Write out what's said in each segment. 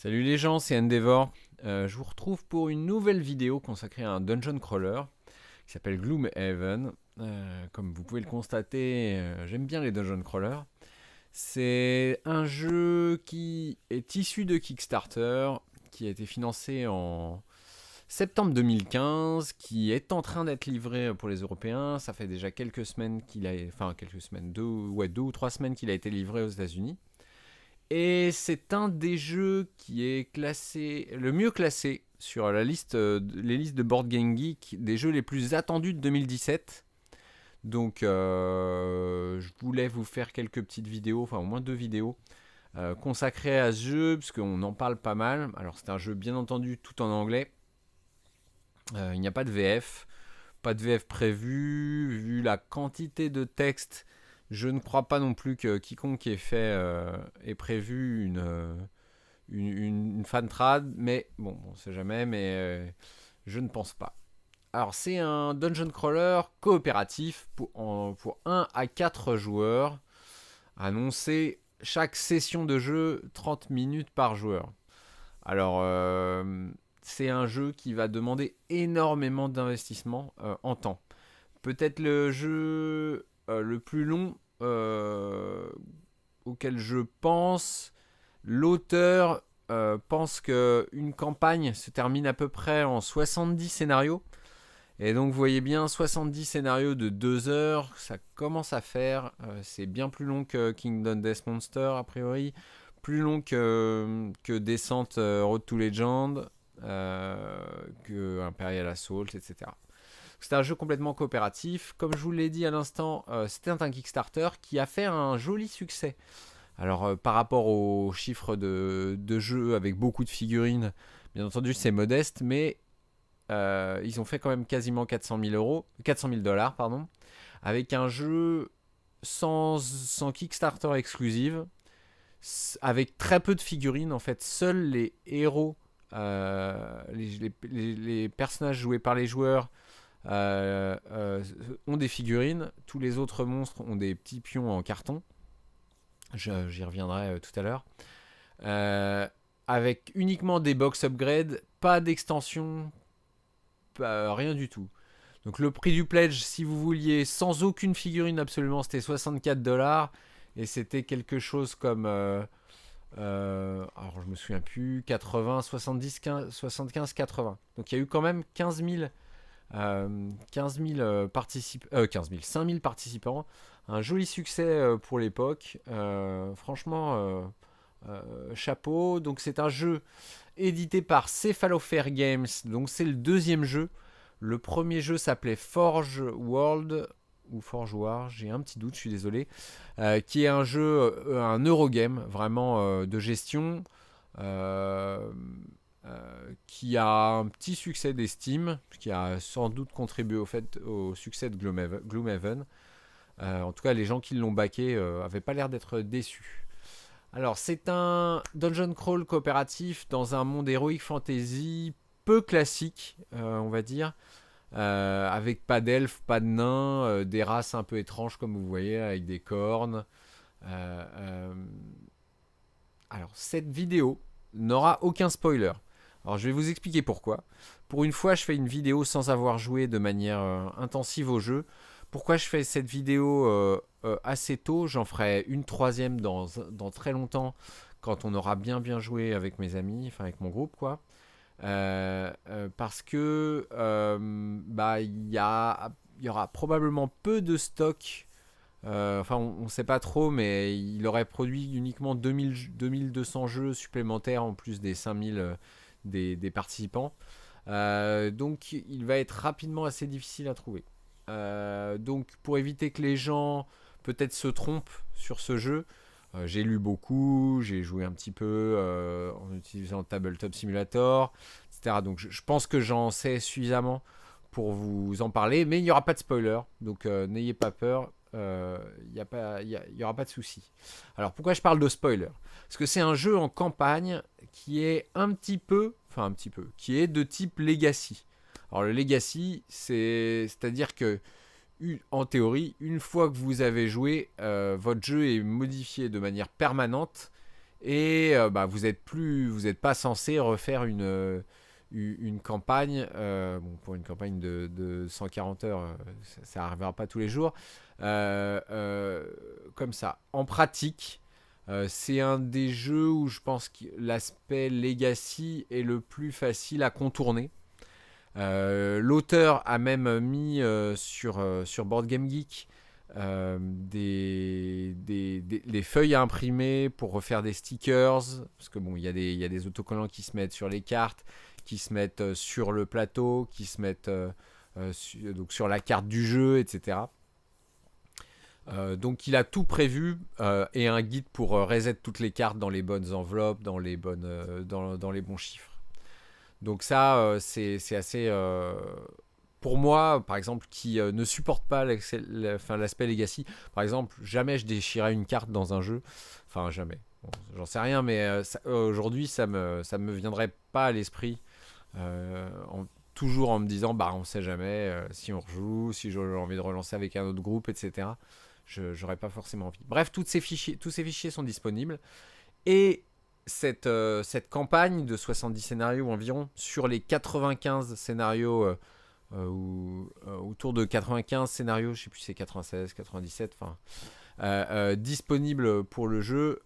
Salut les gens, c'est Endeavor. Je vous retrouve pour une nouvelle vidéo consacrée à un dungeon crawler qui s'appelle Gloomhaven. Comme vous pouvez le constater, j'aime bien les dungeon crawlers. C'est un jeu qui est issu de Kickstarter, qui a été financé en septembre 2015, qui est en train d'être livré pour les Européens. Ça fait déjà quelques semaines quelques semaines, 2 ou 3 semaines qu'il a été livré aux États-Unis. Et c'est un des jeux qui est classé, le mieux classé sur la liste, les listes de Board Game Geek des jeux les plus attendus de 2017. Donc je voulais vous faire quelques petites vidéos, enfin au moins 2 vidéos consacrées à ce jeu, parce qu'on en parle pas mal. Alors c'est un jeu bien entendu tout en anglais. Il n'y a pas de VF, pas de VF prévu. Vu la quantité de texte, je ne crois pas non plus que quiconque ait prévu une fan trad, mais bon, on sait jamais, mais je ne pense pas. Alors, c'est un dungeon crawler coopératif pour 1 à 4 joueurs, annoncé chaque session de jeu 30 minutes par joueur. Alors, c'est un jeu qui va demander énormément d'investissement en temps. Peut-être le jeu le plus long auquel je pense. L'auteur pense qu'une campagne se termine à peu près en 70 scénarios. Et donc vous voyez bien, 70 scénarios de 2 heures, ça commence à faire. C'est bien plus long que Kingdom Death Monster, a priori. Plus long que Descent Road to Legend, que Imperial Assault, etc. C'est un jeu complètement coopératif. Comme je vous l'ai dit à l'instant, c'était un Kickstarter qui a fait un joli succès. Alors par rapport aux chiffres de jeu avec beaucoup de figurines, bien entendu c'est modeste, mais ils ont fait quand même quasiment 400 000 dollars, pardon, avec un jeu sans Kickstarter exclusive, avec très peu de figurines. En fait, seuls les héros, les personnages joués par les joueurs ont des figurines. Tous les autres monstres ont des petits pions en carton. J'y reviendrai tout à l'heure. Euh, avec uniquement des box upgrades, pas d'extension, rien du tout. Donc le prix du pledge, si vous vouliez, sans aucune figurine absolument, c'était 64 dollars. Et c'était quelque chose comme... alors je me souviens plus, 80, 70, 75, 80. Donc il y a eu quand même 15 000 participants, 15 000, 5 000 participants. Un joli succès pour l'époque. Franchement, chapeau. Donc c'est un jeu édité par Cephalofair Games. Donc c'est le deuxième jeu. Le premier jeu s'appelait Forge World ou Forge War, j'ai un petit doute, je suis désolé, qui est un jeu, un Eurogame, vraiment de gestion, euh, qui a un petit succès d'estime, qui a sans doute contribué au succès de Gloomhaven. En tout cas, les gens qui l'ont backé avaient pas l'air d'être déçus. Alors, c'est un dungeon crawl coopératif dans un monde heroic fantasy peu classique, on va dire, avec pas d'elfes, pas de nains, des races un peu étranges comme vous voyez, avec des cornes. Euh, euh, Alors, cette vidéo n'aura aucun spoiler. Alors, je vais vous expliquer pourquoi. Pour une fois, je fais une vidéo sans avoir joué de manière intensive au jeu. Pourquoi je fais cette vidéo assez tôt? J'en ferai une troisième dans très longtemps, quand on aura bien joué avec mes amis, enfin avec mon groupe, quoi. Parce que il y aura probablement peu de stock. Enfin, on ne sait pas trop, mais il aurait produit uniquement 2200 jeux supplémentaires en plus des 5000 des participants. Donc, il va être rapidement assez difficile à trouver. Donc, pour éviter que les gens peut-être se trompent sur ce jeu, j'ai lu beaucoup, j'ai joué un petit peu en utilisant Tabletop Simulator, etc. Donc, je pense que j'en sais suffisamment pour vous en parler, mais il n'y aura pas de spoiler, donc n'ayez pas peur, il y aura pas de souci. Alors pourquoi je parle de spoiler? Parce que c'est un jeu en campagne qui est qui est de type legacy. Alors le legacy, c'est-à-dire que en théorie, une fois que vous avez joué, votre jeu est modifié de manière permanente Et vous n'êtes pas censé refaire une campagne. Bon, pour une campagne de 140 heures, ça n'arrivera pas tous les jours. Comme ça. En pratique, c'est un des jeux où je pense que l'aspect Legacy est le plus facile à contourner. L'auteur a même mis sur Board Game Geek des feuilles à imprimer pour refaire des stickers, parce que bon, il y a des autocollants qui se mettent sur les cartes, qui se mettent sur le plateau, qui se mettent donc sur la carte du jeu, etc. Donc il a tout prévu et un guide pour reset toutes les cartes dans les bonnes enveloppes, dans les bons chiffres. Donc ça, c'est assez... pour moi, par exemple, qui ne supporte pas l'aspect Legacy, par exemple, jamais je déchirais une carte dans un jeu. Enfin, jamais. Bon, j'en sais rien, mais aujourd'hui, ça me viendrait pas à l'esprit. Toujours en me disant, bah, on sait jamais si on rejoue, si j'ai envie de relancer avec un autre groupe, etc. J'aurais pas forcément envie. Bref, tous ces fichiers sont disponibles. Et cette campagne de 70 scénarios environ, sur les 95 scénarios, autour de 95 scénarios, je sais plus si c'est 96, 97, enfin, disponibles pour le jeu,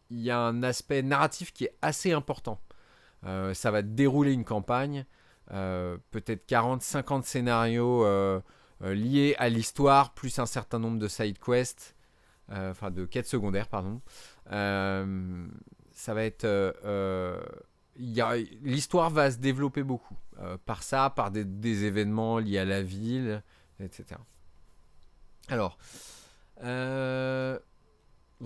il y a un aspect narratif qui est assez important. Ça va dérouler une campagne, peut-être 40, 50 scénarios liés à l'histoire, plus un certain nombre de side quests, enfin de quêtes secondaires, pardon. Ça va être... l'histoire va se développer beaucoup. Par des événements liés à la ville, etc. Alors, bon,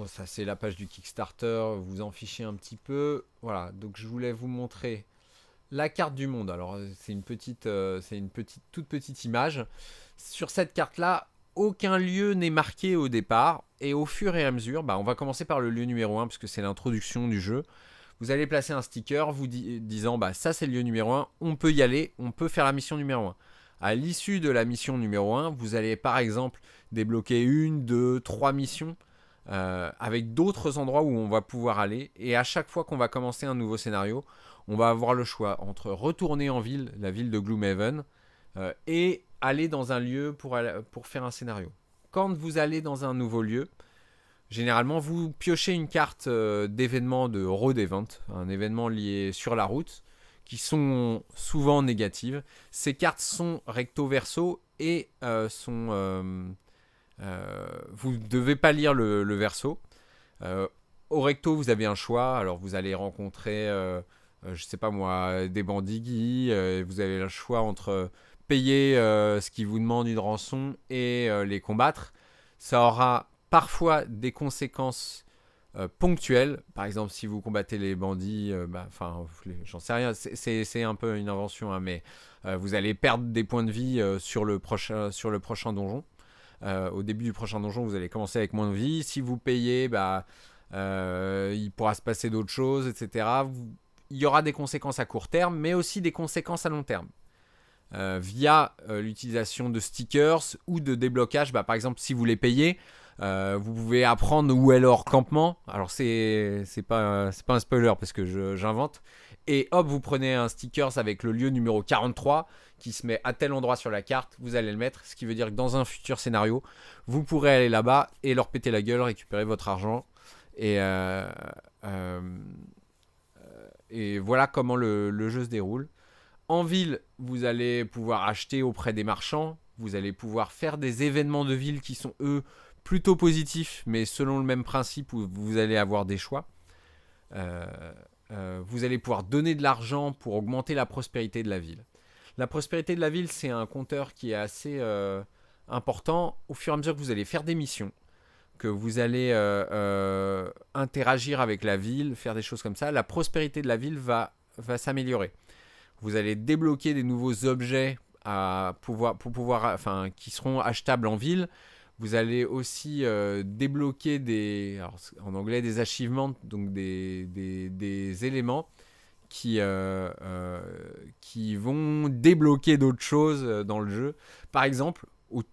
ça c'est la page du Kickstarter, vous en fichez un petit peu. Voilà, donc je voulais vous montrer la carte du monde. Alors, c'est une toute petite image. Sur cette carte-là, aucun lieu n'est marqué au départ. Et au fur et à mesure, on va commencer par le lieu numéro 1, parce que c'est l'introduction du jeu. Vous allez placer un sticker vous disant, ça c'est le lieu numéro 1, on peut y aller, on peut faire la mission numéro 1. À l'issue de la mission numéro 1, vous allez par exemple débloquer 1, 2, 3 missions avec d'autres endroits où on va pouvoir aller. Et à chaque fois qu'on va commencer un nouveau scénario, on va avoir le choix entre retourner en ville, la ville de Gloomhaven, et aller dans un lieu pour faire un scénario. Quand vous allez dans un nouveau lieu, généralement vous piochez une carte d'événement de road event, un événement lié sur la route, qui sont souvent négatives. Ces cartes sont recto verso et vous ne devez pas lire le verso. Au recto, vous avez un choix. Alors vous allez rencontrer, je sais pas moi, des bandits. Vous avez le choix entre payer ce qui vous demande une rançon et les combattre. Ça aura parfois des conséquences ponctuelles. Par exemple, si vous combattez les bandits, j'en sais rien, c'est un peu une invention, hein, mais vous allez perdre des points de vie sur le prochain donjon. Au début du prochain donjon, vous allez commencer avec moins de vie. Si vous payez, il pourra se passer d'autres choses, etc. Il y aura des conséquences à court terme, mais aussi des conséquences à long terme. Via l'utilisation de stickers ou de déblocage. Par exemple, si vous les payez, vous pouvez apprendre où est leur campement. Alors c'est pas un spoiler parce que j'invente. Et hop, vous prenez un stickers avec le lieu numéro 43 qui se met à tel endroit sur la carte, vous allez le mettre, ce qui veut dire que dans un futur scénario, vous pourrez aller là-bas et leur péter la gueule, récupérer votre argent. Et voilà comment le jeu se déroule. En ville, vous allez pouvoir acheter auprès des marchands, vous allez pouvoir faire des événements de ville qui sont, eux, plutôt positifs, mais selon le même principe où vous allez avoir des choix. Vous allez pouvoir donner de l'argent pour augmenter la prospérité de la ville. La prospérité de la ville, c'est un compteur qui est assez important. Au fur et à mesure que vous allez faire des missions, que vous allez interagir avec la ville, faire des choses comme ça, la prospérité de la ville va s'améliorer. Vous allez débloquer des nouveaux objets qui seront achetables en ville. Vous allez aussi débloquer en anglais des achievements, donc des éléments qui vont débloquer d'autres choses dans le jeu. Par exemple,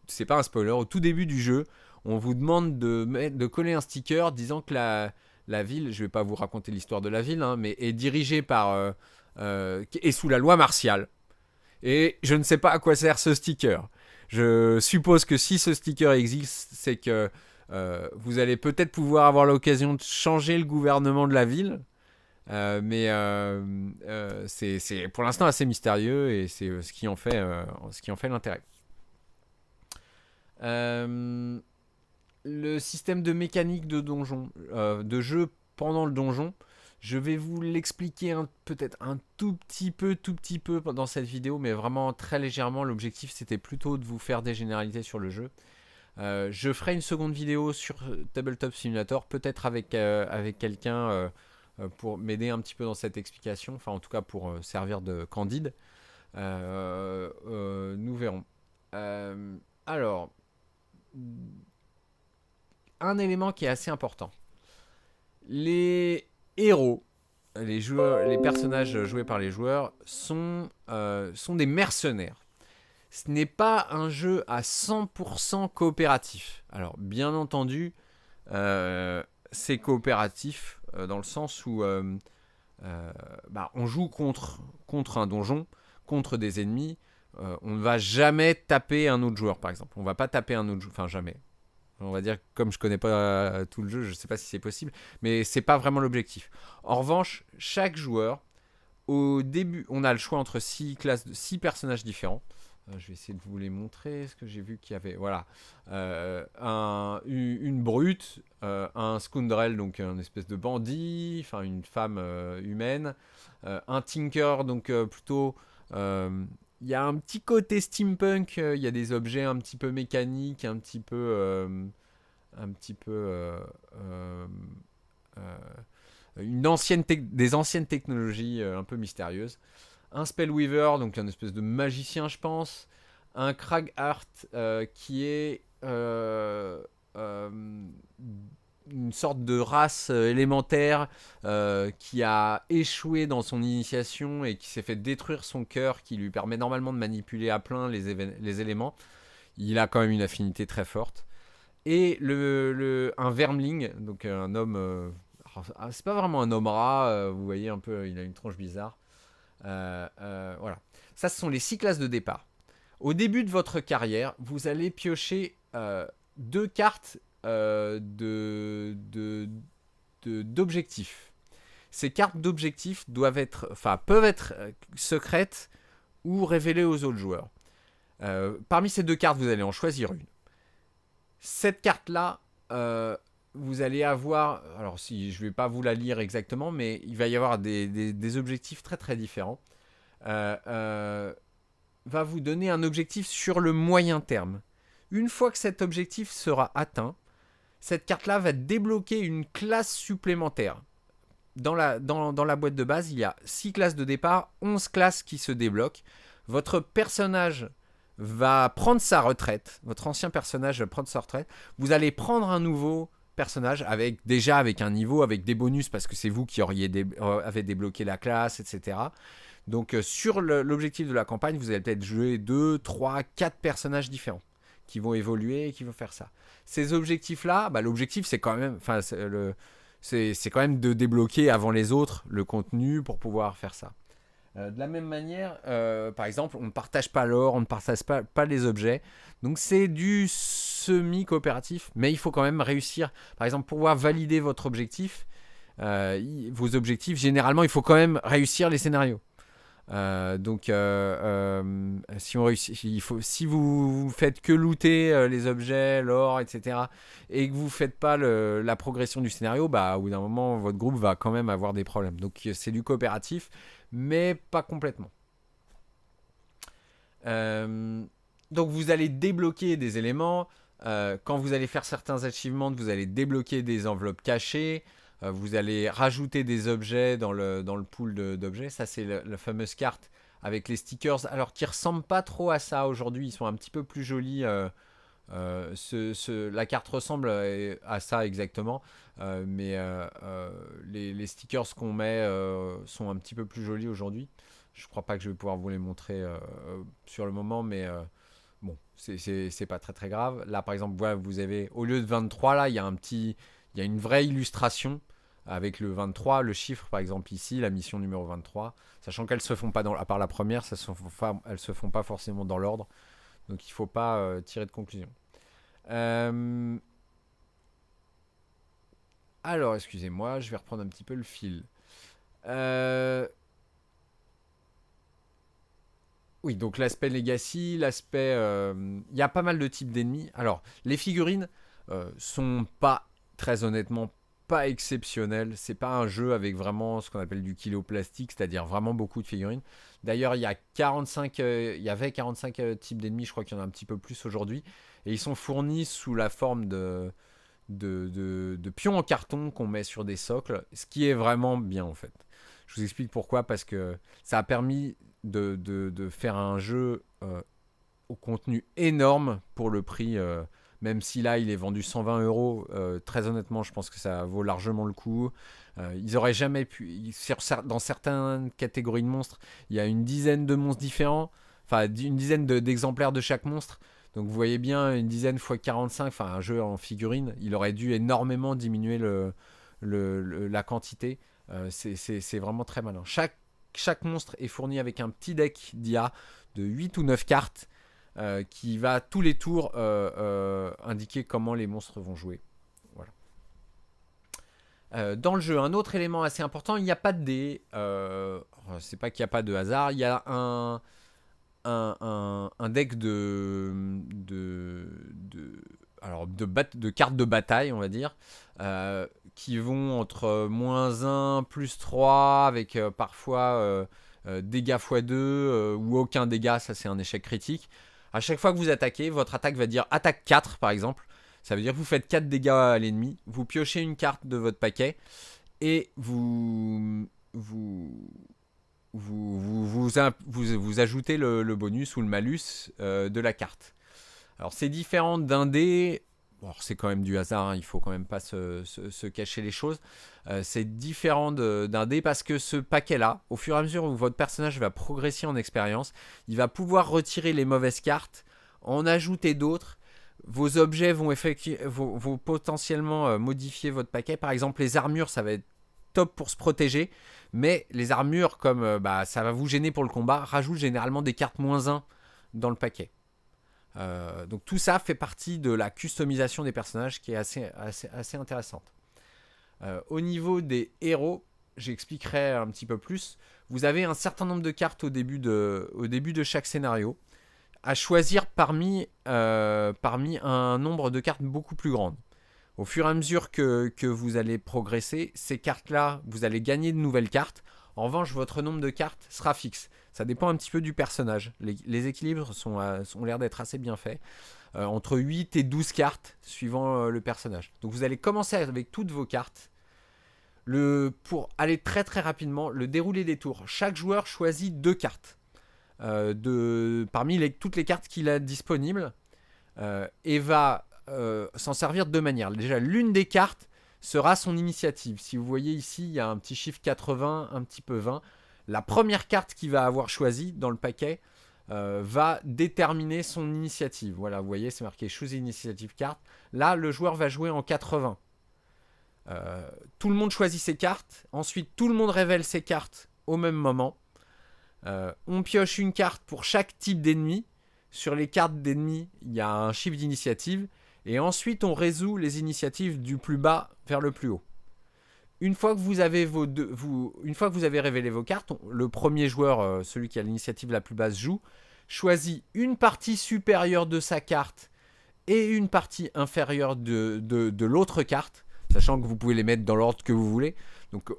c'est pas un spoiler, au tout début du jeu, on vous demande de coller un sticker disant que la ville, je ne vais pas vous raconter l'histoire de la ville, hein, mais est dirigée par... est sous la loi martiale. Et je ne sais pas à quoi sert ce sticker. Je suppose que si ce sticker existe, c'est que vous allez peut-être pouvoir avoir l'occasion de changer le gouvernement de la ville. Mais c'est pour l'instant assez mystérieux et c'est ce qui en fait l'intérêt. Le système de mécanique de donjon, de jeu pendant le donjon, je vais vous l'expliquer peut-être un tout petit peu dans cette vidéo, mais vraiment très légèrement. L'objectif, c'était plutôt de vous faire des généralités sur le jeu. Je ferai une seconde vidéo sur Tabletop Simulator, peut-être avec quelqu'un pour m'aider un petit peu dans cette explication, enfin en tout cas pour servir de candide. Nous verrons. Alors, un élément qui est assez important. Les héros, les personnages joués par les joueurs sont des mercenaires. Ce n'est pas un jeu à 100% coopératif. Alors, bien entendu, c'est coopératif dans le sens où on joue contre un donjon, contre des ennemis. On ne va jamais taper un autre joueur, par exemple. On ne va pas taper un autre joueur, enfin jamais. On va dire, comme je connais pas tout le jeu, je ne sais pas si c'est possible, mais c'est pas vraiment l'objectif. En revanche, chaque joueur, au début, on a le choix entre 6 personnages différents. Je vais essayer de vous les montrer, ce que j'ai vu qu'il y avait. Voilà, une brute, un scoundrel, donc un espèce de bandit, enfin une femme humaine, un tinker, donc plutôt. Il y a un petit côté steampunk, il y a des objets un petit peu mécaniques, des anciennes technologies un peu mystérieuses. Un Spellweaver, donc un espèce de magicien, je pense. Un Kragheart qui est une sorte de race élémentaire qui a échoué dans son initiation et qui s'est fait détruire son cœur, qui lui permet normalement de manipuler à plein les éléments. Il a quand même une affinité très forte. Et un Vermling, donc un homme... c'est pas vraiment un homme rat, vous voyez un peu, il a une tronche bizarre. Voilà. Ça, ce sont les 6 classes de départ. Au début de votre carrière, vous allez piocher 2 cartes d'objectifs. Ces cartes d'objectifs peuvent être secrètes ou révélées aux autres joueurs. Parmi ces 2 cartes, vous allez en choisir une. Cette carte-là, vous allez avoir... Alors, si je ne vais pas vous la lire exactement, mais il va y avoir des objectifs très très différents. Va vous donner un objectif sur le moyen terme. Une fois que cet objectif sera atteint, cette carte-là va débloquer une classe supplémentaire. Dans la boîte de base, il y a 6 classes de départ, 11 classes qui se débloquent. Votre personnage va prendre sa retraite. Votre ancien personnage va prendre sa retraite. Vous allez prendre un nouveau personnage avec un niveau, avec des bonus, parce que c'est vous qui avez débloqué la classe, etc. Donc sur l'objectif de la campagne, vous allez peut-être jouer 2, 3, 4 personnages différents qui vont évoluer et qui vont faire ça. Ces objectifs-là, l'objectif c'est quand même, c'est quand même de débloquer avant les autres le contenu pour pouvoir faire ça. De la même manière, par exemple, on ne partage pas l'or, on ne partage pas les objets. Donc c'est du semi-coopératif, mais il faut quand même réussir. Par exemple, pour pouvoir valider votre objectif, vos objectifs, généralement, il faut quand même réussir les scénarios. Si on réussit, si vous faites que looter les objets, l'or, etc., et que vous faites pas la progression du scénario, au bout d'un moment, votre groupe va quand même avoir des problèmes. Donc c'est du coopératif, mais pas complètement. Donc vous allez débloquer des éléments. Quand vous allez faire certains achievements, vous allez débloquer des enveloppes cachées. Vous allez rajouter des objets dans le pool d'objets. Ça, c'est la fameuse carte avec les stickers. Alors, qui ne ressemblent pas trop à ça aujourd'hui. Ils sont un petit peu plus jolis. La carte ressemble à ça exactement. Mais les stickers qu'on met sont un petit peu plus jolis aujourd'hui. Je ne crois pas que je vais pouvoir vous les montrer sur le moment, mais... bon, c'est pas très très grave. Là, par exemple, voilà, vous avez, au lieu de 23, là, il y a une vraie illustration avec le 23, le chiffre par exemple ici, la mission numéro 23, sachant qu'elles se font pas à part la première, elles se font pas forcément dans l'ordre, donc il faut pas tirer de conclusion. Alors, excusez-moi, je vais reprendre un petit peu le fil. Oui, donc l'aspect legacy, l'aspect... Il y a pas mal de types d'ennemis. Alors, les figurines sont pas, très honnêtement, pas exceptionnelles. C'est pas un jeu avec vraiment ce qu'on appelle du kilo plastique, c'est-à-dire vraiment beaucoup de figurines. D'ailleurs, il y avait 45 types d'ennemis, je crois qu'il y en a un petit peu plus aujourd'hui. Et ils sont fournis sous la forme de pions en carton qu'on met sur des socles, ce qui est vraiment bien en fait. Je vous explique pourquoi, parce que ça a permis de faire un jeu au contenu énorme pour le prix, même si là il est vendu 120 euros. Très honnêtement, je pense que ça vaut largement le coup. Ils auraient jamais pu. Dans certaines catégories de monstres, il y a une dizaine de monstres différents, enfin une dizaine d'exemplaires de chaque monstre. Donc vous voyez bien, une dizaine fois 45, enfin un jeu en figurine, il aurait dû énormément diminuer la quantité. C'est vraiment très malin. Chaque monstre est fourni avec un petit deck d'IA de 8 ou 9 cartes qui va tous les tours indiquer comment les monstres vont jouer. Voilà. Dans le jeu, un autre élément assez important, il n'y a pas de dés. C'est pas qu'il n'y a pas de hasard, il y a un deck de cartes de bataille, on va dire, qui vont entre -1, +3, avec parfois dégâts x2 ou aucun dégât, ça c'est un échec critique. À chaque fois que vous attaquez, votre attaque va dire attaque 4 par exemple. Ça veut dire que vous faites 4 dégâts à l'ennemi, vous piochez une carte de votre paquet et vous ajoutez le bonus ou le malus de la carte. Alors c'est différent d'un dé. Alors, c'est quand même du hasard, hein, il faut quand même pas se cacher les choses. C'est différent d'un dé parce que ce paquet-là, au fur et à mesure où votre personnage va progresser en expérience, il va pouvoir retirer les mauvaises cartes, en ajouter d'autres. Vos objets vont potentiellement modifier votre paquet. Par exemple, les armures, ça va être top pour se protéger. Mais les armures, comme ça va vous gêner pour le combat, rajoutent généralement des cartes -1 dans le paquet. Donc tout ça fait partie de la customisation des personnages qui est assez intéressante. Au niveau des héros, j'expliquerai un petit peu plus. Vous avez un certain nombre de cartes au début de chaque scénario, à choisir parmi un nombre de cartes beaucoup plus grandes. Au fur et à mesure que vous allez progresser, ces cartes-là, vous allez gagner de nouvelles cartes. En revanche, votre nombre de cartes sera fixe. Ça dépend un petit peu du personnage. Les équilibres ont l'air d'être assez bien faits. Entre 8 et 12 cartes, suivant le personnage. Donc vous allez commencer avec toutes vos cartes. Pour aller très très rapidement, le déroulé des tours. Chaque joueur choisit 2 cartes. Parmi toutes les cartes qu'il a disponibles. Et va s'en servir de deux manières. Déjà, l'une des cartes sera son initiative. Si vous voyez ici, il y a un petit chiffre 80, un petit peu 20. La première carte qu'il va avoir choisie dans le paquet va déterminer son initiative. Voilà, vous voyez, c'est marqué Choose Initiative Card. Là, le joueur va jouer en 80. Tout le monde choisit ses cartes. Ensuite, tout le monde révèle ses cartes au même moment. On pioche une carte pour chaque type d'ennemi. Sur les cartes d'ennemis, il y a un chiffre d'initiative. Et ensuite, on résout les initiatives du plus bas vers le plus haut. Une fois que vous avez révélé vos cartes, le premier joueur, celui qui a l'initiative la plus basse, choisit une partie supérieure de sa carte et une partie inférieure de l'autre carte, sachant que vous pouvez les mettre dans l'ordre que vous voulez. Donc,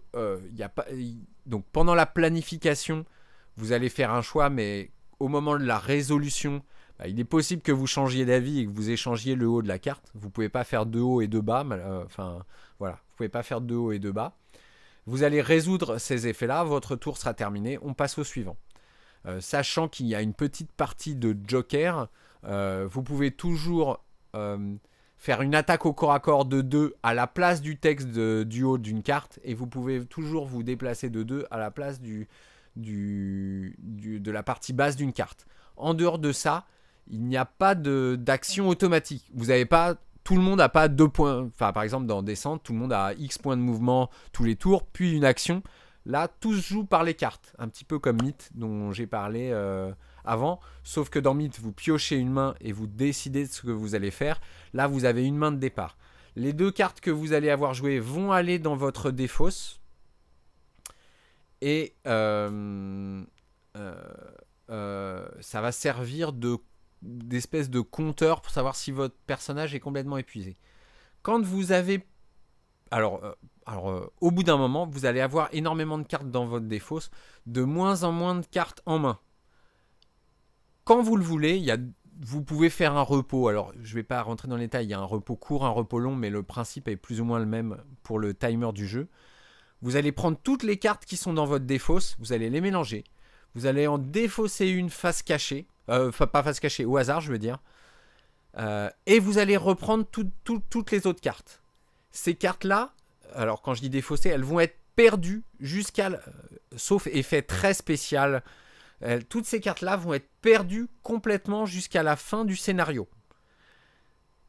donc pendant la planification, vous allez faire un choix, mais au moment de la résolution, il est possible que vous changiez d'avis et que vous échangiez le haut de la carte. Vous ne pouvez pas faire deux hauts et deux bas. Voilà, vous pouvez pas faire deux hauts et deux bas. Vous allez résoudre ces effets-là. Votre tour sera terminé. On passe au suivant. Sachant qu'il y a une petite partie de joker, vous pouvez toujours faire une attaque au corps à corps de 2 à la place du texte du haut d'une carte. Et vous pouvez toujours vous déplacer de 2 à la place de la partie basse d'une carte. En dehors de ça, il n'y a pas d'action automatique. Vous n'avez pas tout le monde n'a pas 2 points. Enfin, par exemple, dans Descente, tout le monde a X points de mouvement tous les tours, puis une action. Là, tout se joue par les cartes. Un petit peu comme Myth, dont j'ai parlé avant. Sauf que dans Myth, vous piochez une main et vous décidez de ce que vous allez faire. Là, vous avez une main de départ. Les 2 cartes que vous allez avoir jouées vont aller dans votre défausse. Et ça va servir d'espèce de compteur pour savoir si votre personnage est complètement épuisé. Quand vous avez... au bout d'un moment, vous allez avoir énormément de cartes dans votre défausse, de moins en moins de cartes en main. Quand vous le voulez, vous pouvez faire un repos. Alors, je ne vais pas rentrer dans les détails, il y a un repos court, un repos long, mais le principe est plus ou moins le même pour le timer du jeu. Vous allez prendre toutes les cartes qui sont dans votre défausse, vous allez les mélanger. Vous allez en défausser une face cachée, pas face cachée, au hasard, je veux dire. Et vous allez reprendre toutes les autres cartes. Ces cartes-là, alors quand je dis défausser, elles vont être perdues sauf effet très spécial. Toutes ces cartes-là vont être perdues complètement jusqu'à la fin du scénario.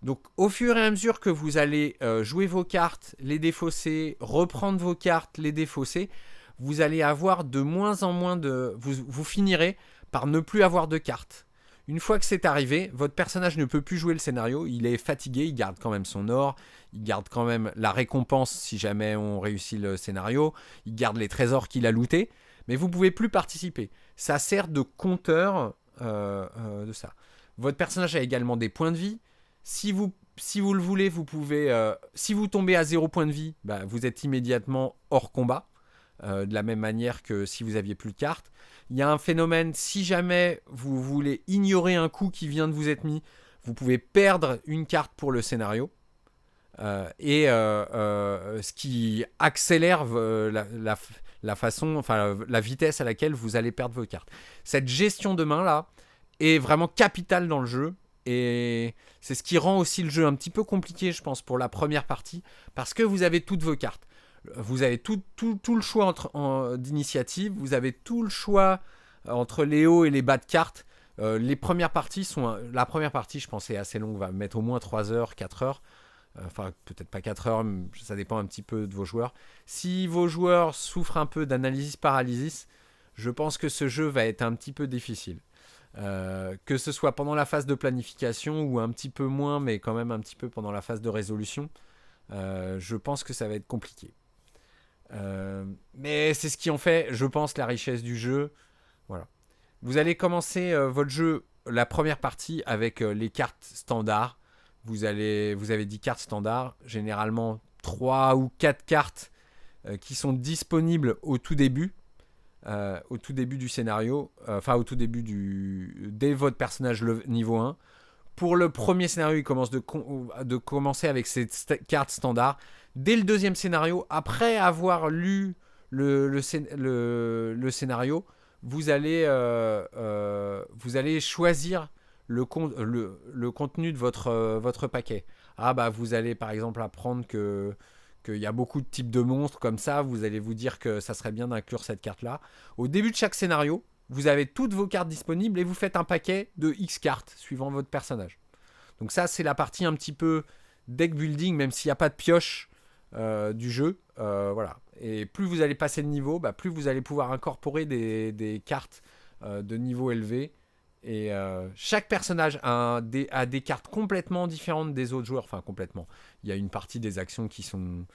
Donc au fur et à mesure que vous allez jouer vos cartes, les défausser, reprendre vos cartes, les défausser, vous allez avoir de moins en moins de... Vous finirez par ne plus avoir de cartes. Une fois que c'est arrivé, votre personnage ne peut plus jouer le scénario, il est fatigué, il garde quand même son or, il garde quand même la récompense si jamais on réussit le scénario, il garde les trésors qu'il a lootés, mais vous ne pouvez plus participer. Ça sert de compteur de ça. Votre personnage a également des points de vie. Si vous le voulez, vous pouvez... si vous tombez à 0 point de vie, vous êtes immédiatement hors combat, de la même manière que si vous n'aviez plus de cartes. Il y a un phénomène, si jamais vous voulez ignorer un coup qui vient de vous être mis, vous pouvez perdre une carte pour le scénario. Ce qui accélère la façon, enfin la vitesse à laquelle vous allez perdre vos cartes. Cette gestion de main là est vraiment capitale dans le jeu et c'est ce qui rend aussi le jeu un petit peu compliqué, je pense, pour la première partie, parce que vous avez toutes vos cartes. Vous avez tout le choix d'initiative, vous avez tout le choix entre les hauts et les bas de cartes. La première partie, je pense, est assez longue, va mettre au moins 3 heures, 4 heures. Enfin, peut-être pas 4 heures, ça dépend un petit peu de vos joueurs. Si vos joueurs souffrent un peu d'analysis-paralysis, je pense que ce jeu va être un petit peu difficile. Que ce soit pendant la phase de planification ou un petit peu moins, mais quand même un petit peu pendant la phase de résolution, je pense que ça va être compliqué. Mais c'est ce qui en fait, je pense, la richesse du jeu. Voilà. Vous allez commencer votre jeu, la première partie, avec les cartes standards. Vous avez 10 cartes standards, généralement 3 ou 4 cartes qui sont disponibles au tout début du scénario, dès votre personnage niveau 1. Pour le premier scénario, il commence de commencer avec ces cartes standards. Dès le deuxième scénario, après avoir lu le scénario, vous allez choisir le contenu de votre paquet. Vous allez par exemple apprendre qu'il y a beaucoup de types de monstres comme ça, vous allez vous dire que ça serait bien d'inclure cette carte-là. Au début de chaque scénario, vous avez toutes vos cartes disponibles et vous faites un paquet de X cartes suivant votre personnage. Donc ça, c'est la partie un petit peu deck building, même s'il n'y a pas de pioche du jeu. Voilà. Et plus vous allez passer de niveau, plus vous allez pouvoir incorporer des cartes de niveau élevé. Et chaque personnage a des cartes complètement différentes des autres joueurs. Enfin, complètement. Il y a une partie des actions qui sont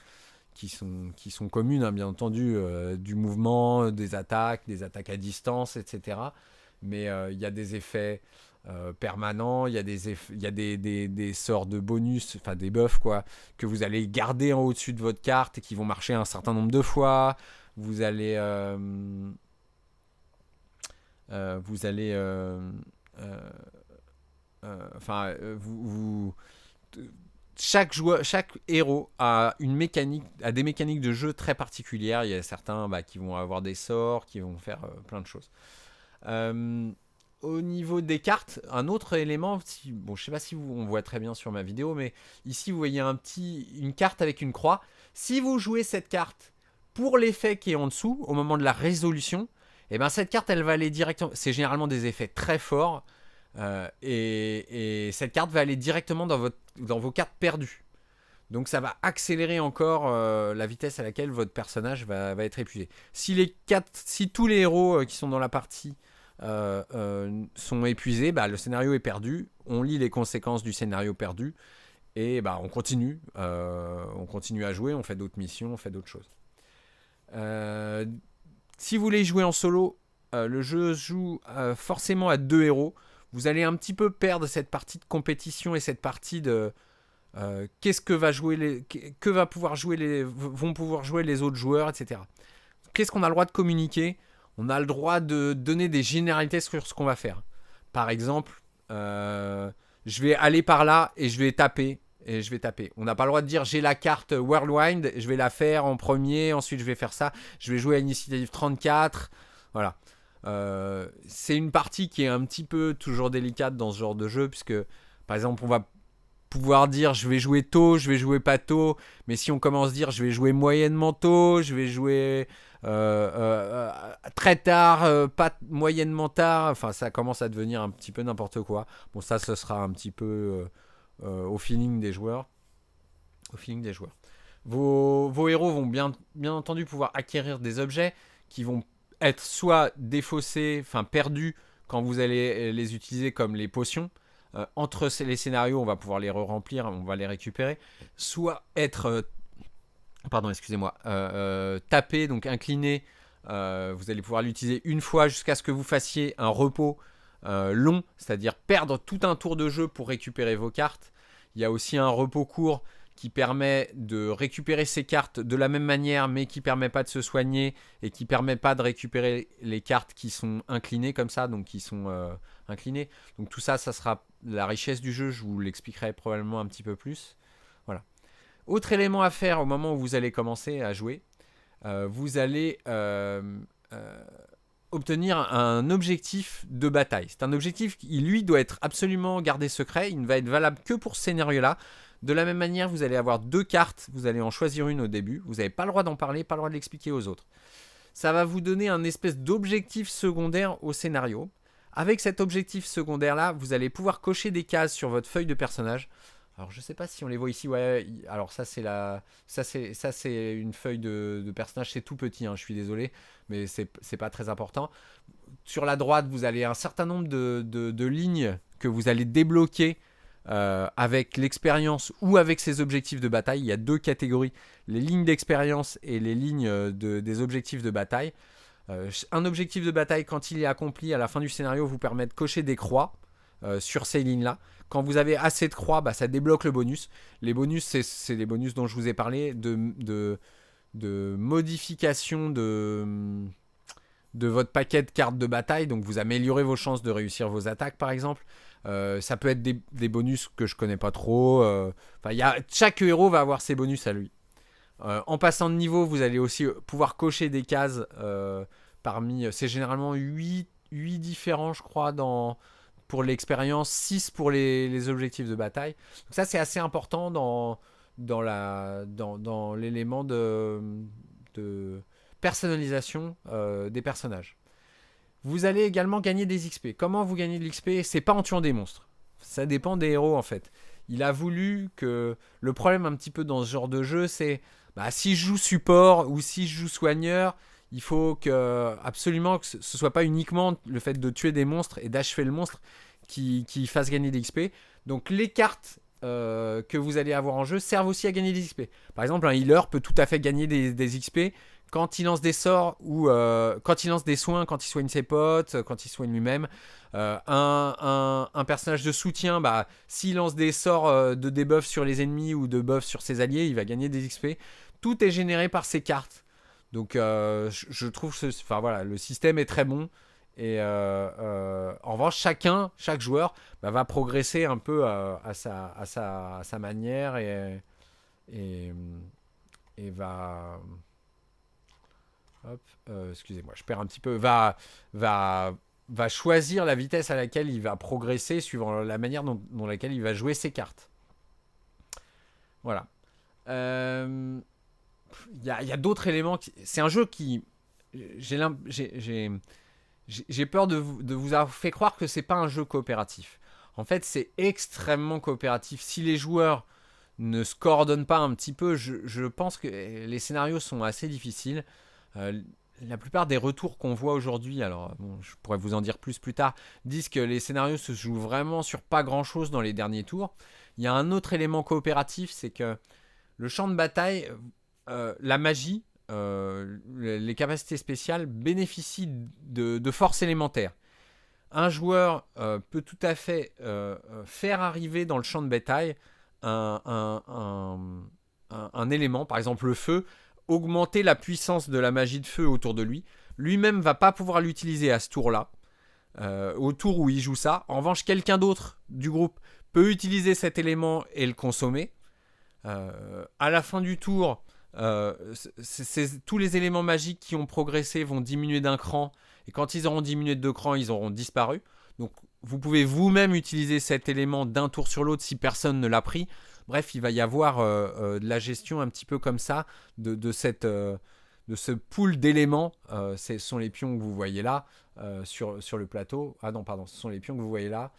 communes, hein, bien entendu, du mouvement, des attaques à distance, etc. Mais il y a des effets permanents, il y a des sorts de bonus, enfin des buffs, quoi, que vous allez garder en au-dessus de votre carte et qui vont marcher un certain nombre de fois. Vous allez... chaque héros a des mécaniques de jeu très particulières. Il y a certains qui vont avoir des sorts, qui vont faire plein de choses. Au niveau des cartes, un autre élément, je sais pas si on voit très bien sur ma vidéo, mais ici vous voyez une carte avec une croix. Si vous jouez cette carte pour l'effet qui est en dessous, au moment de la résolution, cette carte elle va aller directement. C'est généralement des effets très forts. Et cette carte va aller directement dans vos cartes perdues. Donc ça va accélérer encore la vitesse à laquelle votre personnage va être épuisé. Si tous les héros qui sont dans la partie sont épuisés, le scénario est perdu. On lit les conséquences du scénario perdu. Et on continue à jouer, on fait d'autres missions, on fait d'autres choses. Si vous voulez jouer en solo, le jeu se joue forcément à 2 héros. Vous allez un petit peu perdre cette partie de compétition et cette partie de vont pouvoir jouer les autres joueurs, etc. Qu'est-ce qu'on a le droit de communiquer? On a le droit de donner des généralités sur ce qu'on va faire. Par exemple, je vais aller par là et je vais taper. On n'a pas le droit de dire j'ai la carte Worldwide, je vais la faire en premier, ensuite je vais faire ça, je vais jouer à l'initiative 34. Voilà. C'est une partie qui est un petit peu toujours délicate dans ce genre de jeu, puisque par exemple on va pouvoir dire je vais jouer tôt, je vais jouer pas tôt, mais si on commence à dire je vais jouer moyennement tôt, je vais jouer très tard, pas moyennement tard, enfin ça commence à devenir un petit peu n'importe quoi. Bon, ça ce sera un petit peu au feeling des joueurs. Vos héros vont bien entendu pouvoir acquérir des objets qui vont être soit défaussés, enfin perdus quand vous allez les utiliser comme les potions. Entre les scénarios, on va pouvoir les remplir, on va les récupérer, soit être tapé, donc incliné. Vous allez pouvoir l'utiliser une fois jusqu'à ce que vous fassiez un repos long, c'est-à-dire perdre tout un tour de jeu pour récupérer vos cartes. Il y a aussi un repos court qui permet de récupérer ses cartes de la même manière, mais qui ne permet pas de se soigner et qui ne permet pas de récupérer les cartes qui sont inclinées comme ça, donc qui sont inclinées. Donc tout ça, ça sera la richesse du jeu, je vous l'expliquerai probablement un petit peu plus. Voilà. Autre élément à faire au moment où vous allez commencer à jouer, vous allez obtenir un objectif de bataille. C'est un objectif qui, lui, doit être absolument gardé secret. Il ne va être valable que pour ce scénario-là. De la même manière, vous allez avoir 2 cartes. Vous allez en choisir une au début. Vous n'avez pas le droit d'en parler, pas le droit de l'expliquer aux autres. Ça va vous donner un espèce d'objectif secondaire au scénario. Avec cet objectif secondaire-là, vous allez pouvoir cocher des cases sur votre feuille de personnage. Alors, je ne sais pas si on les voit ici. Ouais, alors ça, c'est une feuille de personnage. C'est tout petit, hein, je suis désolé, mais c'est pas très important. Sur la droite, vous avez un certain nombre de lignes que vous allez débloquer avec l'expérience ou avec ces objectifs de bataille. Il y a 2 catégories, les lignes d'expérience et les lignes des objectifs de bataille. Un objectif de bataille, quand il est accompli à la fin du scénario, vous permet de cocher des croix sur ces lignes-là. Quand vous avez assez de croix, ça débloque le bonus. Les bonus, c'est les bonus dont je vous ai parlé, de modification de votre paquet de cartes de bataille. Donc vous améliorez vos chances de réussir vos attaques, par exemple. Ça peut être des bonus que je connais pas trop. Chaque héros va avoir ses bonus à lui. En passant de niveau, vous allez aussi pouvoir cocher des cases parmi... C'est généralement 8 différents, je crois, pour l'expérience, 6 pour les objectifs de bataille. Donc ça, c'est assez important dans l'élément de personnalisation des personnages. Vous allez également gagner des XP. Comment vous gagnez de l'XP? C'est pas en tuant des monstres. Ça dépend des héros, en fait. Il a voulu que... Le problème un petit peu dans ce genre de jeu, c'est... si je joue support ou si je joue soigneur, il faut absolument que ce soit pas uniquement le fait de tuer des monstres et d'achever le monstre qui fasse gagner des XP. Donc les cartes que vous allez avoir en jeu servent aussi à gagner des XP. Par exemple, un healer peut tout à fait gagner des XP quand il lance des sorts ou quand il lance des soins, quand il soigne ses potes, quand il soigne lui-même. Un personnage de soutien, s'il lance des sorts de debuff sur les ennemis ou de buff sur ses alliés, il va gagner des XP. Tout est généré par ces cartes. Donc je trouve le système est très bon. Et en revanche, chaque joueur va progresser un peu à sa manière et va... Hop, excusez-moi, je perds un petit peu. Va choisir la vitesse à laquelle il va progresser suivant la manière dans laquelle il va jouer ses cartes. Voilà. Il y a d'autres éléments. C'est un jeu qui... j'ai peur de vous avoir fait croire que c'est pas un jeu coopératif. En fait, c'est extrêmement coopératif. Si les joueurs ne se coordonnent pas un petit peu, je pense que les scénarios sont assez difficiles. Euh, la plupart des retours qu'on voit aujourd'hui, alors bon, je pourrais vous en dire plus tard, disent que les scénarios se jouent vraiment sur pas grand chose dans les derniers tours. Il y a un autre élément coopératif, c'est que le champ de bataille, la magie, les capacités spéciales bénéficient de forces élémentaires. Un joueur peut tout à fait faire arriver dans le champ de bataille un élément, par exemple le feu, augmenter la puissance de la magie de feu autour de lui. Lui-même va pas pouvoir l'utiliser à ce tour-là, au tour où il joue ça. En revanche, quelqu'un d'autre du groupe peut utiliser cet élément et le consommer. À la fin du tour, tous les éléments magiques qui ont progressé vont diminuer d'un cran. Et quand ils auront diminué de 2 crans, ils auront disparu. Donc vous pouvez vous-même utiliser cet élément d'un tour sur l'autre si personne ne l'a pris. Bref, il va y avoir de la gestion un petit peu comme ça de ce pool d'éléments. Ce sont les pions que vous voyez là sur le plateau. Ah non, pardon, ce sont les pions que vous voyez là.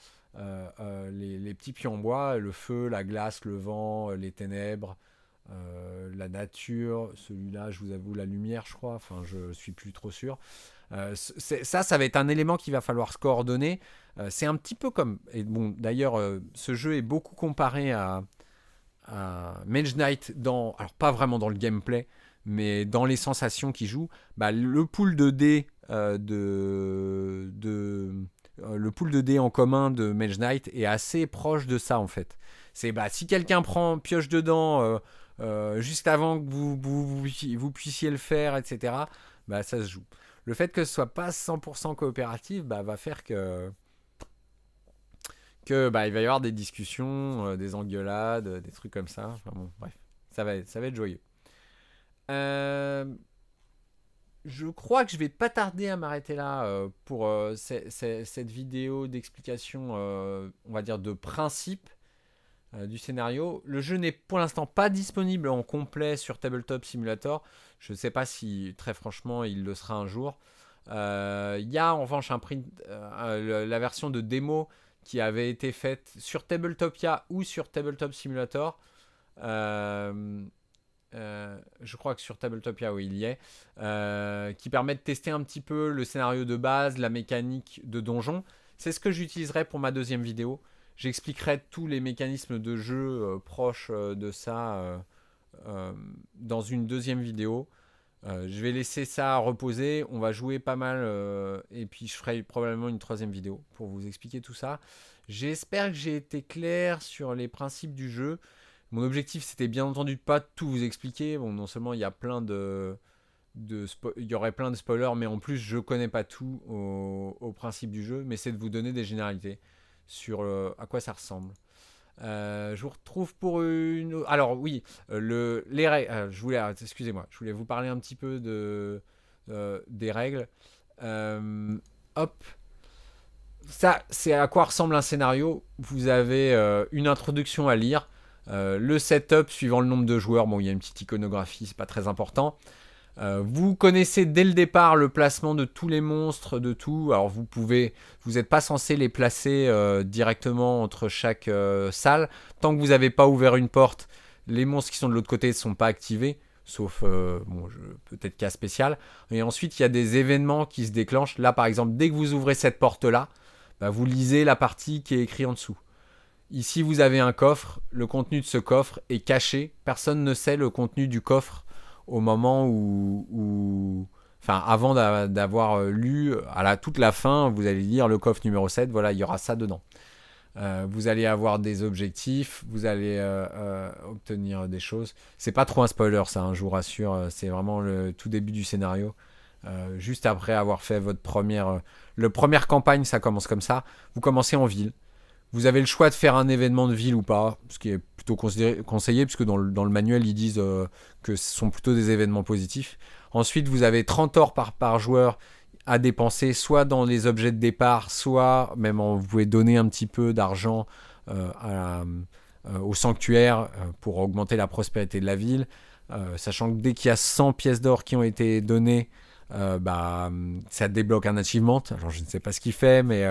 Les petits pions en bois, le feu, la glace, le vent, les ténèbres, la nature. Celui-là, je vous avoue, la lumière, je crois. Enfin, je suis plus trop sûr. Ça va être un élément qu'il va falloir se coordonner. C'est un petit peu comme... Et bon, d'ailleurs, ce jeu est beaucoup comparé à Mage Knight alors pas vraiment dans le gameplay, mais dans les sensations qu'il joue. Le pool de dés le pool de dés en commun de Mage Knight est assez proche de ça en fait. C'est si quelqu'un pioche dedans juste avant que vous puissiez le faire, etc. Ça se joue. Le fait que ce soit pas 100% coopératif va faire que il va y avoir des discussions, des engueulades, des trucs comme ça. Enfin bon, bref, ça va être joyeux. Je crois que je vais pas tarder à m'arrêter là pour cette vidéo d'explication, on va dire, de principe du scénario. Le jeu n'est pour l'instant pas disponible en complet sur Tabletop Simulator. Je ne sais pas si, très franchement, il le sera un jour. Il y a en revanche la version de démo qui avait été faite sur Tabletopia ou sur Tabletop Simulator. Je crois que sur Tabletopia, oui, il y est. Qui permet de tester un petit peu le scénario de base, la mécanique de donjon. C'est ce que j'utiliserai pour ma deuxième vidéo. J'expliquerai tous les mécanismes de jeu proches de ça dans une deuxième vidéo. Je vais laisser ça reposer. On va jouer pas mal et puis je ferai probablement une troisième vidéo pour vous expliquer tout ça. J'espère que j'ai été clair sur les principes du jeu. Mon objectif, c'était bien entendu de pas tout vous expliquer. Bon, non seulement il y a il y aurait plein de spoilers, mais en plus je connais pas tout au principe du jeu, mais c'est de vous donner des généralités sur à quoi ça ressemble. Je vous retrouve pour une... Alors oui, les règles... excusez-moi, je voulais vous parler un petit peu des règles. Hop. Ça, c'est à quoi ressemble un scénario. Vous avez une introduction à lire. Le setup suivant le nombre de joueurs. Bon, il y a une petite iconographie, c'est pas très important. Vous connaissez dès le départ le placement de tous les monstres, de tout. Alors vous n'êtes pas censé les placer directement entre chaque salle. Tant que vous n'avez pas ouvert une porte, les monstres qui sont de l'autre côté ne sont pas activés. Sauf peut-être cas spécial. Et ensuite, il y a des événements qui se déclenchent. Là, par exemple, dès que vous ouvrez cette porte-là, vous lisez la partie qui est écrite en dessous. Ici, vous avez un coffre. Le contenu de ce coffre est caché. Personne ne sait le contenu du coffre au moment avant d'avoir lu à toute la fin, vous allez lire le coffre numéro 7, voilà, il y aura ça dedans. Vous allez avoir des objectifs, vous allez obtenir des choses. C'est pas trop un spoiler ça, je vous rassure, c'est vraiment le tout début du scénario. Juste après avoir fait votre première campagne, ça commence comme ça. Vous commencez en ville. Vous avez le choix de faire un événement de ville ou pas, ce qui est plutôt conseillé, puisque dans le manuel, ils disent que ce sont plutôt des événements positifs. Ensuite, vous avez 30 or par joueur à dépenser, soit dans les objets de départ, soit même vous pouvez donner un petit peu d'argent au sanctuaire pour augmenter la prospérité de la ville. Sachant que dès qu'il y a 100 pièces d'or qui ont été données, ça débloque un achievement. Alors je ne sais pas ce qu'il fait, mais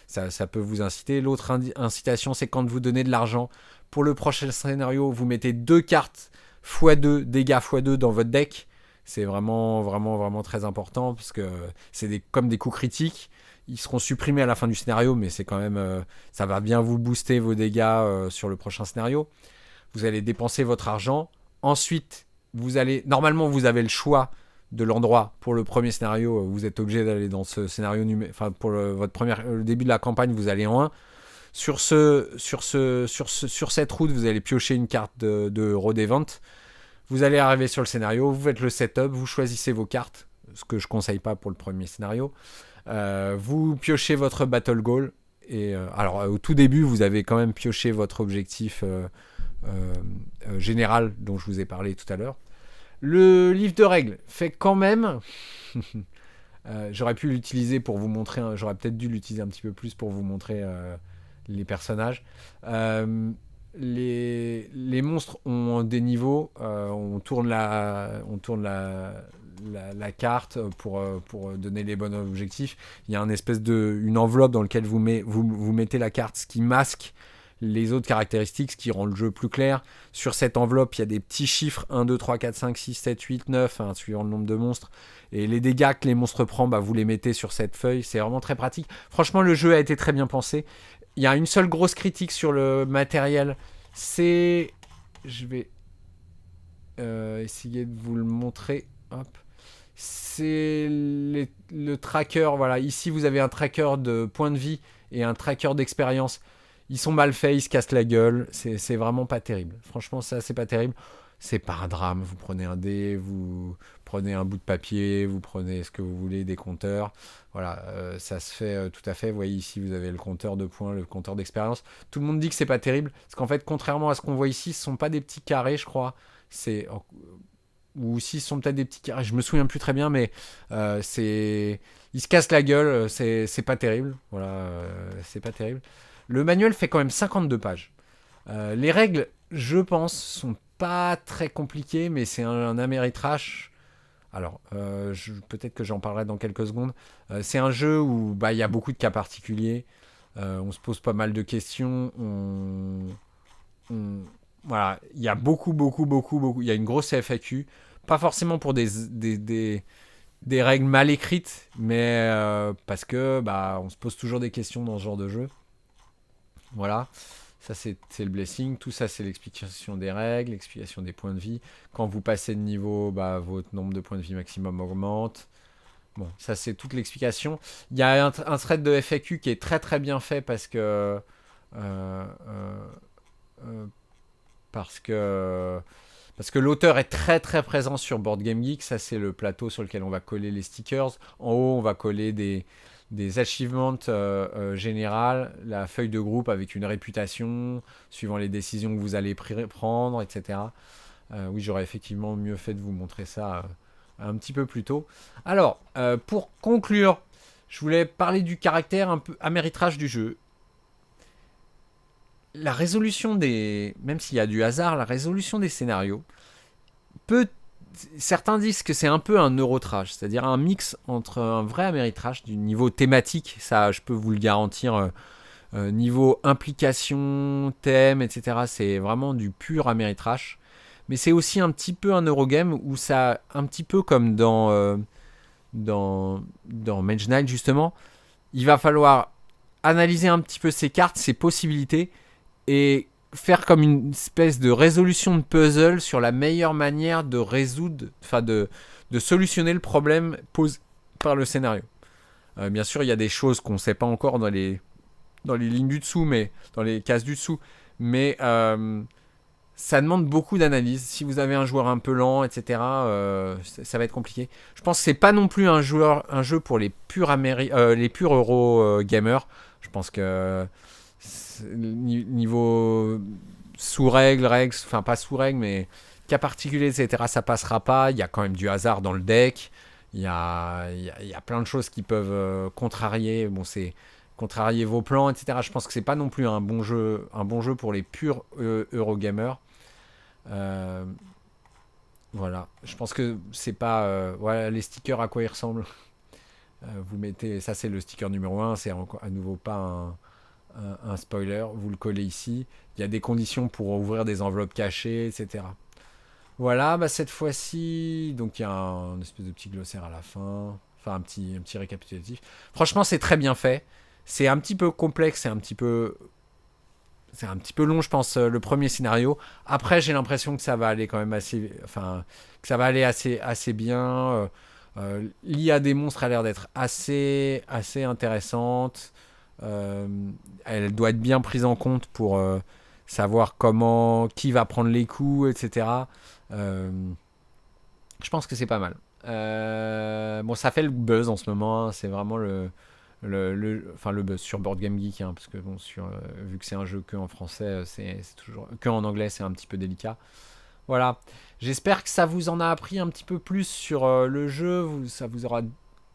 ça peut vous inciter. L'autre incitation, c'est quand vous donnez de l'argent. Pour le prochain scénario, vous mettez 2 cartes x2, dégâts x2 dans votre deck. C'est vraiment, vraiment, vraiment très important parce que c'est comme des coups critiques. Ils seront supprimés à la fin du scénario, mais c'est quand même, ça va bien vous booster vos dégâts sur le prochain scénario. Vous allez dépenser votre argent. Ensuite, normalement, vous avez le choix de l'endroit. Pour le premier scénario, vous êtes obligé d'aller dans ce scénario enfin pour le début de la campagne, vous allez en 1. Sur cette route, vous allez piocher une carte de road event. Vous allez arriver sur le scénario, vous faites le setup, vous choisissez vos cartes, ce que je conseille pas pour le premier scénario. Vous piochez votre battle goal. Et alors au tout début, vous avez quand même pioché votre objectif général dont je vous ai parlé tout à l'heure. Le livre de règles fait quand même... j'aurais pu l'utiliser pour vous montrer... J'aurais peut-être dû l'utiliser un petit peu plus pour vous montrer les personnages. Les monstres ont des niveaux. On tourne la carte pour donner les bons objectifs. Il y a une enveloppe dans laquelle vous mettez la carte, ce qui masque les autres caractéristiques, ce qui rend le jeu plus clair. Sur cette enveloppe, il y a des petits chiffres 1, 2, 3, 4, 5, 6, 7, 8, 9, suivant le nombre de monstres. Et les dégâts que les monstres prennent, vous les mettez sur cette feuille. C'est vraiment très pratique. Franchement, le jeu a été très bien pensé. Il y a une seule grosse critique sur le matériel. Je vais essayer de vous le montrer. Hop. C'est le tracker. Voilà. Ici, vous avez un tracker de points de vie et un tracker d'expérience. Ils sont mal faits, ils se cassent la gueule. C'est vraiment pas terrible. Franchement, ça, c'est pas terrible. C'est pas un drame. Vous prenez un dé, vous prenez un bout de papier, vous prenez ce que vous voulez, des compteurs. Voilà, ça se fait tout à fait. Vous voyez ici, vous avez le compteur de points, le compteur d'expérience. Tout le monde dit que c'est pas terrible. Parce qu'en fait, contrairement à ce qu'on voit ici, ce sont pas des petits carrés, je crois. Ou si ce sont peut-être des petits carrés. Je me souviens plus très bien, mais ils se cassent la gueule. C'est pas terrible. Voilà, c'est pas terrible. Le manuel fait quand même 52 pages. Les règles, je pense, sont pas très compliquées, mais c'est un Ameritrash. Alors, peut-être que j'en parlerai dans quelques secondes. C'est un jeu où il y a beaucoup de cas particuliers. On se pose pas mal de questions. Voilà, il y a beaucoup. Il y a une grosse FAQ. Pas forcément pour des règles mal écrites, mais parce que on se pose toujours des questions dans ce genre de jeu. Voilà, ça c'est le blessing, tout ça c'est l'explication des règles, l'explication des points de vie. Quand vous passez de niveau, votre nombre de points de vie maximum augmente. Bon, ça c'est toute l'explication. Il y a un thread de FAQ qui est très très bien fait parce que l'auteur est très très présent sur Board Game Geek. Ça c'est le plateau sur lequel on va coller les stickers. En haut on va coller des achievements générales, la feuille de groupe avec une réputation, suivant les décisions que vous allez prendre, etc. Oui, j'aurais effectivement mieux fait de vous montrer ça un petit peu plus tôt. Alors, pour conclure, je voulais parler du caractère un peu Ameritrash du jeu. La résolution même s'il y a du hasard, la résolution des scénarios certains disent que c'est un peu un Eurotrash, c'est-à-dire un mix entre un vrai Ameritrash du niveau thématique, ça je peux vous le garantir, niveau implication, thème, etc. C'est vraiment du pur Ameritrash. Mais c'est aussi un petit peu un Eurogame où ça, un petit peu comme dans Mage Knight justement, il va falloir analyser un petit peu ses cartes, ses possibilités et faire comme une espèce de résolution de puzzle sur la meilleure manière de résoudre, de solutionner le problème posé par le scénario. Bien sûr, il y a des choses qu'on ne sait pas encore dans les lignes du dessous, mais dans les cases du dessous. Mais ça demande beaucoup d'analyse. Si vous avez un joueur un peu lent, etc., ça va être compliqué. Je pense que c'est pas non plus un jeu pour les purs Euro gamers. Je pense que niveau sous règles, enfin pas sous règles, mais cas particuliers, etc., ça passera pas. Il y a quand même du hasard dans le deck. Il y a plein de choses qui peuvent contrarier. Bon, c'est contrarier vos plans, etc. Je pense que c'est pas non plus un bon jeu pour les purs Eurogamers. Voilà, je pense que c'est pas... voilà, les stickers, à quoi ils ressemblent. Vous mettez... Ça, c'est le sticker numéro un. C'est à nouveau pas un spoiler. Vous le collez ici. Il y a des conditions pour ouvrir des enveloppes cachées, etc. Voilà, bah cette fois-ci, donc il y a un espèce de petit glossaire à la fin. Enfin, un petit récapitulatif. Franchement, c'est très bien fait. C'est un petit peu complexe, c'est un petit peu long, je pense, le premier scénario. Après, j'ai l'impression que ça va aller quand même assez, enfin, que ça va aller assez bien. L'IA des monstres a l'air d'être assez intéressante. Euh, Elle doit être bien prise en compte pour savoir qui va prendre les coups, etc. Euh, je pense que c'est pas mal. Bon, ça fait le buzz en ce moment, hein. C'est vraiment enfin le buzz sur Board Game Geek, hein, parce que bon, vu que c'est un jeu que en français, c'est toujours que en anglais, c'est un petit peu délicat. Voilà. J'espère que ça vous en a appris un petit peu plus sur le jeu. Ça vous aura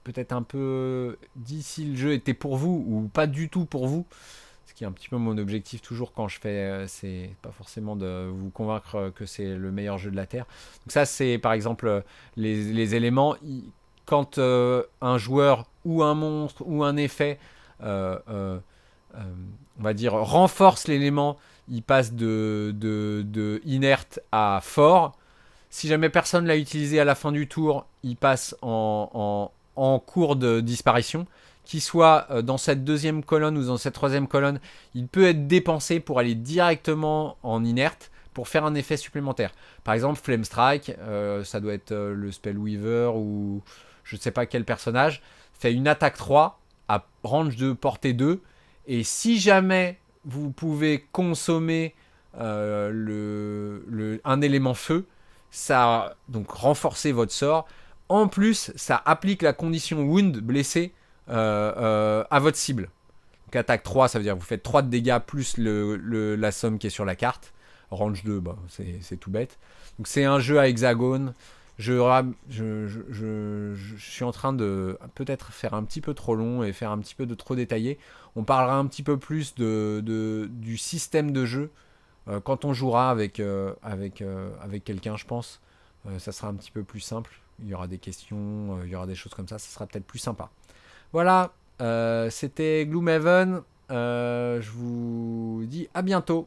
peut-être un peu dit si le jeu était pour vous ou pas du tout pour vous. Ce qui est un petit peu mon objectif toujours quand je fais, c'est pas forcément de vous convaincre que c'est le meilleur jeu de la Terre. Donc ça, c'est par exemple les éléments. Quand un joueur ou un monstre ou un effet, euh, euh, euh, on va dire, renforce l'élément, il passe de inerte à fort. Si jamais personne l'a utilisé à la fin du tour, il passe en cours de disparition. Qu'il soit dans cette deuxième colonne ou dans cette troisième colonne, il peut être dépensé pour aller directement en inerte pour faire un effet supplémentaire. Par exemple, Flame Strike, ça doit être le Spellweaver ou je ne sais pas quel personnage, fait une attaque 3 à range de portée 2. Et si jamais vous pouvez consommer un élément feu, ça donc renforcer votre sort. En plus, ça applique la condition wound, blessé, à votre cible. Donc attaque 3, ça veut dire que vous faites 3 de dégâts plus la somme qui est sur la carte. Range 2, bah, c'est tout bête. Donc c'est un jeu à hexagone. Je suis en train de peut-être faire un petit peu trop long et faire un petit peu de trop détaillé. On parlera un petit peu plus du système de jeu quand on jouera avec quelqu'un, je pense. Ça sera un petit peu plus simple. Il y aura des questions, il y aura des choses comme ça. Ça sera peut-être plus sympa. Voilà, c'était Gloomhaven. Je vous dis à bientôt.